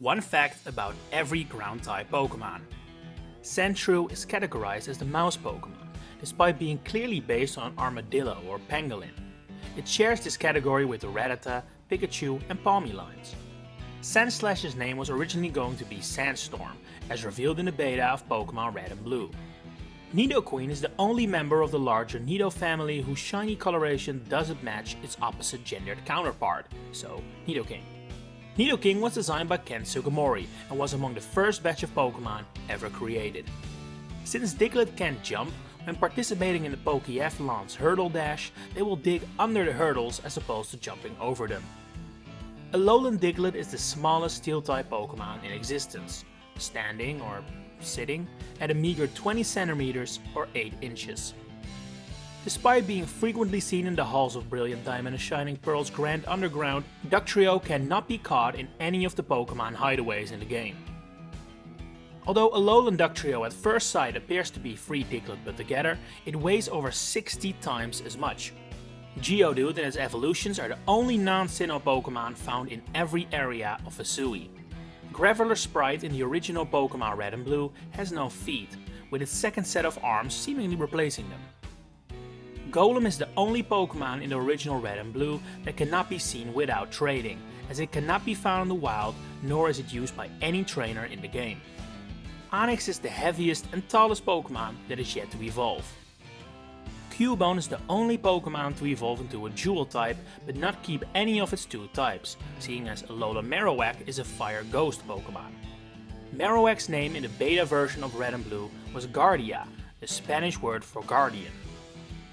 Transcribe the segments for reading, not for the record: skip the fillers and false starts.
One fact about every ground-type Pokémon. Sandshrew is categorized as the mouse Pokémon, despite being clearly based on armadillo or pangolin. It shares this category with the Rattata, Pikachu and Palmy lines. Sandslash's name was originally going to be Sandstorm, as revealed in the beta of Pokémon Red and Blue. Nidoqueen is the only member of the larger Nido family whose shiny coloration doesn't match its opposite gendered counterpart, so Nidoking. Nidoking was designed by Ken Sugimori and was among the first batch of Pokémon ever created. Since Diglett can't jump, when participating in the Pokéathlon's hurdle dash, they will dig under the hurdles as opposed to jumping over them. Alolan Diglett is the smallest Steel-type Pokémon in existence, standing or sitting at a meager 20 centimeters or 8 inches. Despite being frequently seen in the halls of Brilliant Diamond and Shining Pearl's Grand Underground, Dugtrio cannot be caught in any of the Pokémon hideaways in the game. Although Alolan Dugtrio at first sight appears to be 3 Diglett put together, it weighs over 60 times as much. Geodude and its evolutions are the only non-Sinnoh Pokémon found in every area of Hisui. Graveler Sprite in the original Pokémon Red and Blue has no feet, with its second set of arms seemingly replacing them. Golem is the only Pokémon in the original Red and Blue that cannot be seen without trading, as it cannot be found in the wild, nor is it used by any trainer in the game. Onix is the heaviest and tallest Pokémon that is yet to evolve. Cubone is the only Pokémon to evolve into a Jewel type but not keep any of its 2 types, seeing as Alola Marowak is a Fire Ghost Pokémon. Marowak's name in the beta version of Red and Blue was Guardia, the Spanish word for guardian.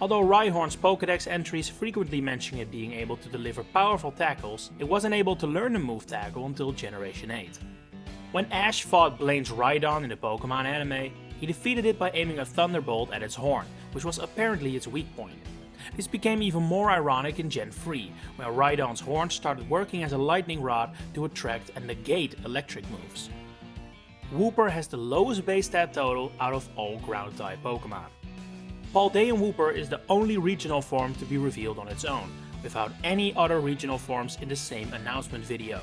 Although Rhyhorn's Pokédex entries frequently mention it being able to deliver powerful tackles, it wasn't able to learn the move Tackle until Generation 8. When Ash fought Blaine's Rhydon in the Pokémon anime, he defeated it by aiming a Thunderbolt at its horn, which was apparently its weak point. This became even more ironic in Gen 3, where Rhydon's horn started working as a lightning rod to attract and negate electric moves. Wooper has the lowest base stat total out of all ground-type Pokémon. Paldean Wooper is the only regional form to be revealed on its own, without any other regional forms in the same announcement video.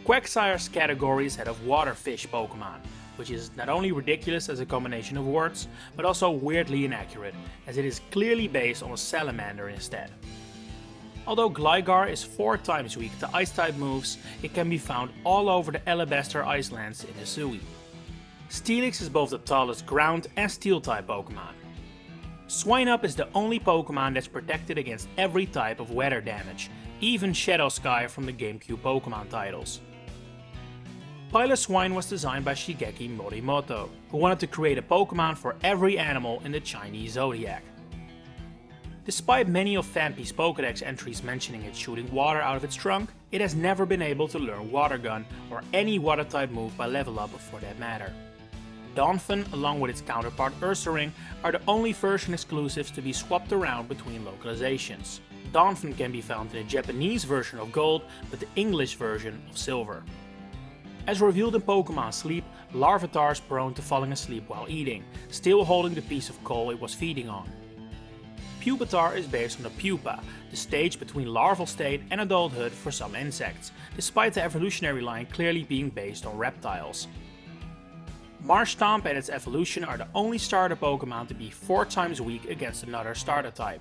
Quagsire's category is that of waterfish Pokémon, which is not only ridiculous as a combination of words, but also weirdly inaccurate, as it is clearly based on a salamander instead. Although Gligar is 4 times weak to Ice-type moves, it can be found all over the Alabaster Icelands in Hisui. Steelix is both the tallest ground and Steel-type Pokémon. Swinub is the only Pokémon that's protected against every type of weather damage, even Shadow Sky from the GameCube Pokémon titles. Piloswine was designed by Shigeki Morimoto, who wanted to create a Pokémon for every animal in the Chinese zodiac. Despite many of Phanpy's Pokédex entries mentioning it shooting water out of its trunk, it has never been able to learn Water Gun or any water-type move by level up for that matter. Donphan, along with its counterpart Ursaring, are the only version exclusives to be swapped around between localizations. Donphan can be found in the Japanese version of Gold, but the English version of Silver. As revealed in Pokémon Sleep, Larvitar is prone to falling asleep while eating, still holding the piece of coal it was feeding on. Pupitar is based on the pupa, the stage between larval state and adulthood for some insects, despite the evolutionary line clearly being based on reptiles. Marshtomp and its evolution are the only starter Pokémon to be 4 times weak against another starter type.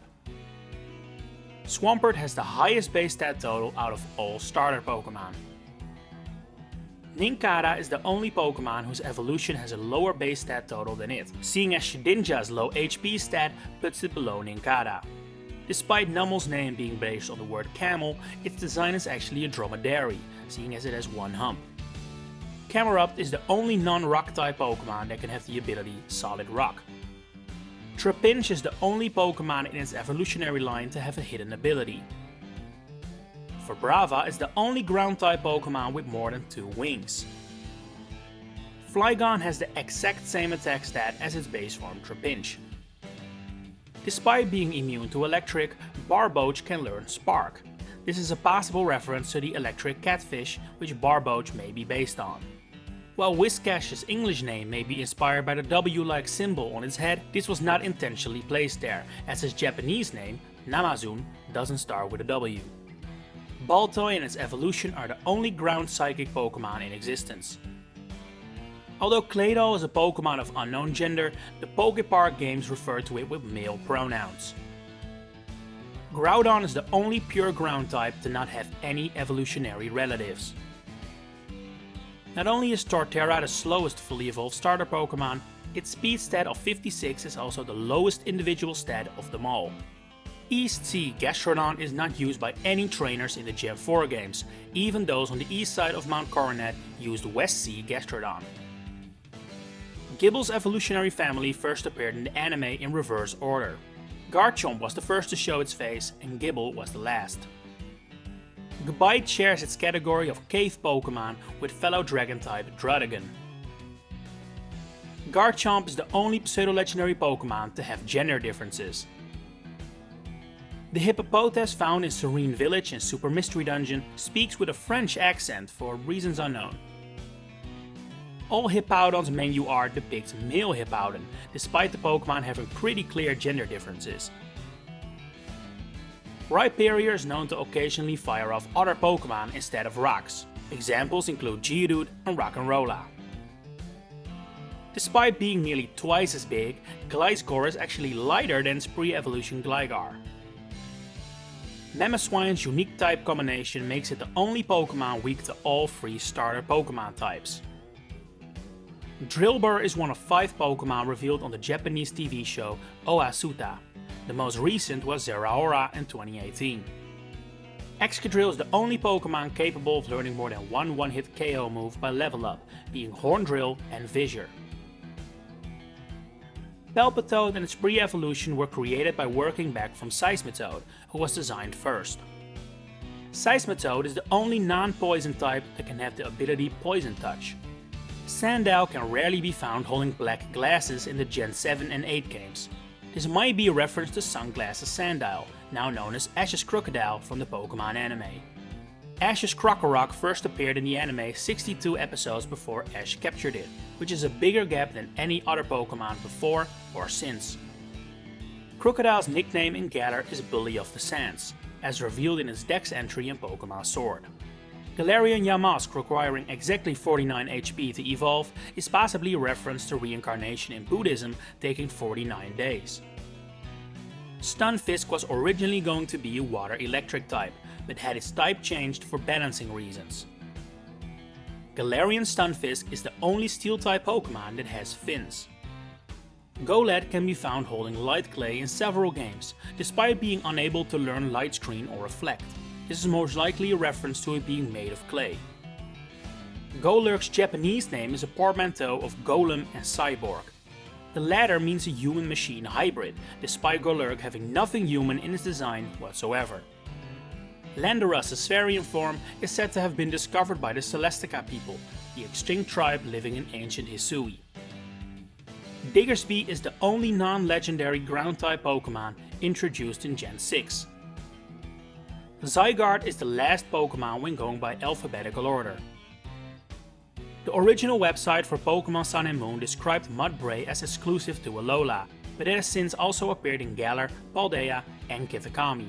Swampert has the highest base stat total out of all starter Pokémon. Nincada is the only Pokémon whose evolution has a lower base stat total than it, seeing as Shedinja's low HP stat puts it below Nincada. Despite Nummel's name being based on the word camel, its design is actually a dromedary, seeing as it has 1 hump. Camerupt is the only non-rock type Pokémon that can have the ability Solid Rock. Trapinch is the only Pokémon in its evolutionary line to have a hidden ability. Vibrava is the only ground-type Pokémon with more than 2 wings. Flygon has the exact same attack stat as its base form Trapinch. Despite being immune to electric, Barboach can learn Spark. This is a possible reference to the electric catfish, which Barboach may be based on. While Whiscash's English name may be inspired by the W-like symbol on its head, this was not intentionally placed there, as his Japanese name, Namazun, doesn't start with a W. Baltoy and its evolution are the only ground psychic Pokémon in existence. Although Claydol is a Pokémon of unknown gender, the Poképark games refer to it with male pronouns. Groudon is the only pure ground type to not have any evolutionary relatives. Not only is Torterra the slowest fully evolved starter Pokémon, its speed stat of 56 is also the lowest individual stat of them all. East Sea Gastrodon is not used by any trainers in the Gen 4 games, even those on the east side of Mount Coronet used West Sea Gastrodon. Gibble's evolutionary family first appeared in the anime in reverse order. Garchomp was the first to show its face and Gibble was the last. Gabite shares its category of cave Pokémon with fellow dragon type Druddigon. Garchomp is the only pseudo-legendary Pokémon to have gender differences. The Hippopotas found in Serene Village in Super Mystery Dungeon speaks with a French accent for reasons unknown. All Hippowdon's menu art depicts male Hippowdon, despite the Pokémon having pretty clear gender differences. Rhyperior is known to occasionally fire off other Pokémon instead of rocks. Examples include Geodude and Rock'n'Rolla. Despite being nearly twice as big, Gliscor is actually lighter than its pre-evolution Gligar. Mamoswine's unique type combination makes it the only Pokémon weak to all 3 starter Pokémon types. Drillbur is one of 5 Pokémon revealed on the Japanese TV show Oasuta. The most recent was Zeraora in 2018. Excadrill is the only Pokémon capable of learning more than one one-hit KO move by level up, being Horndrill and Fissure. Palpitoad and its pre-evolution were created by working back from Seismitoad, who was designed first. Seismitoad is the only non-poison type that can have the ability Poison Touch. Sandile can rarely be found holding black glasses in the Gen 7 and 8 games. This might be a reference to Sunglasses Sandile, now known as Ash's Crocodile from the Pokémon anime. Ash's Krokorok first appeared in the anime 62 episodes before Ash captured it, which is a bigger gap than any other Pokémon before or since. Crocodile's nickname in Galar is Bully of the Sands, as revealed in its Dex entry in Pokémon Sword. Galarian Yamask requiring exactly 49 HP to evolve is possibly a reference to reincarnation in Buddhism taking 49 days. Stunfisk was originally going to be a water-electric type, but had its type changed for balancing reasons. Galarian Stunfisk is the only Steel-type Pokémon that has fins. Golett can be found holding Light Clay in several games, despite being unable to learn Light Screen or Reflect. This is most likely a reference to it being made of clay. Golurk's Japanese name is a portmanteau of golem and cyborg. The latter means a human-machine hybrid, despite Golurk having nothing human in its design whatsoever. Landorus's Spherian form is said to have been discovered by the Celestica people, the extinct tribe living in ancient Hisui. Diggersby is the only non-legendary ground-type Pokémon introduced in Gen 6. Zygarde is the last Pokémon when going by alphabetical order. The original website for Pokémon Sun and Moon described Mudbray as exclusive to Alola, but it has since also appeared in Galar, Paldea and Kitakami.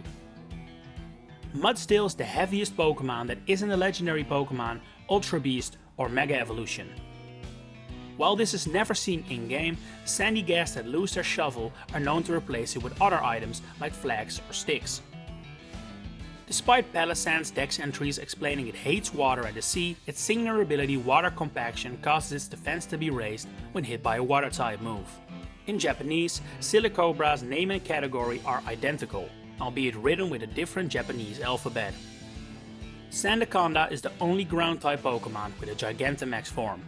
Mudsdale is the heaviest Pokémon that isn't a legendary Pokémon, Ultra Beast or Mega Evolution. While this is never seen in-game, Sandygast that lose their shovel are known to replace it with other items like flags or sticks. Despite Palossand's Dex entries explaining it hates water and the sea, its singular ability Water Compaction causes its defense to be raised when hit by a water-type move. In Japanese, Silicobra's name and category are identical, albeit written with a different Japanese alphabet. Sandaconda is the only ground-type Pokémon with a Gigantamax form.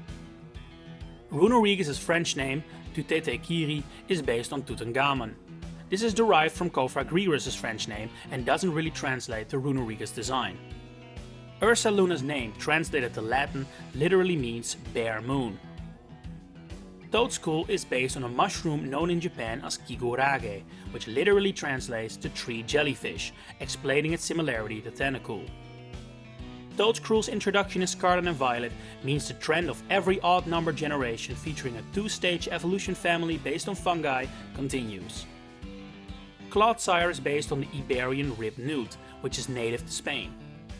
Runorigus' French name, Tutetekiri, is based on Tutankhamun. This is derived from Kofragrirus' French name and doesn't really translate to Runorigus' design. Ursa Luna's name, translated to Latin, literally means bare moon. Toadstool is based on a mushroom known in Japan as Kigurage, which literally translates to tree jellyfish, explaining its similarity to Tentacool. Toadscruel's introduction in Scarlet and Violet means the trend of every odd-numbered generation featuring a 2-stage evolution family based on fungi continues. Clodsire is based on the Iberian ribbed newt, which is native to Spain.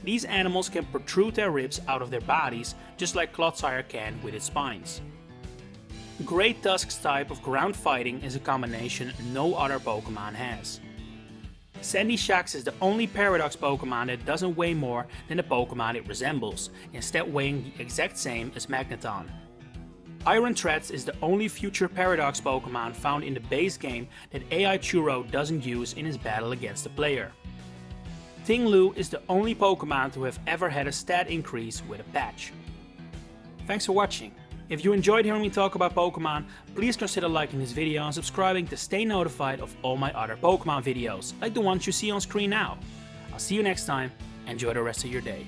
These animals can protrude their ribs out of their bodies, just like Clodsire can with its spines. Great Tusk's type of ground fighting is a combination no other Pokémon has. Sandy Shax is the only Paradox Pokémon that doesn't weigh more than the Pokémon it resembles, instead weighing the exact same as Magneton. Iron Threads is the only future Paradox Pokémon found in the base game that AI Churro doesn't use in his battle against the player. Ting-Lu is the only Pokémon to have ever had a stat increase with a patch. Thanks for watching. If you enjoyed hearing me talk about Pokémon, please consider liking this video and subscribing to stay notified of all my other Pokémon videos, like the ones you see on screen now. I'll see you next time, enjoy the rest of your day.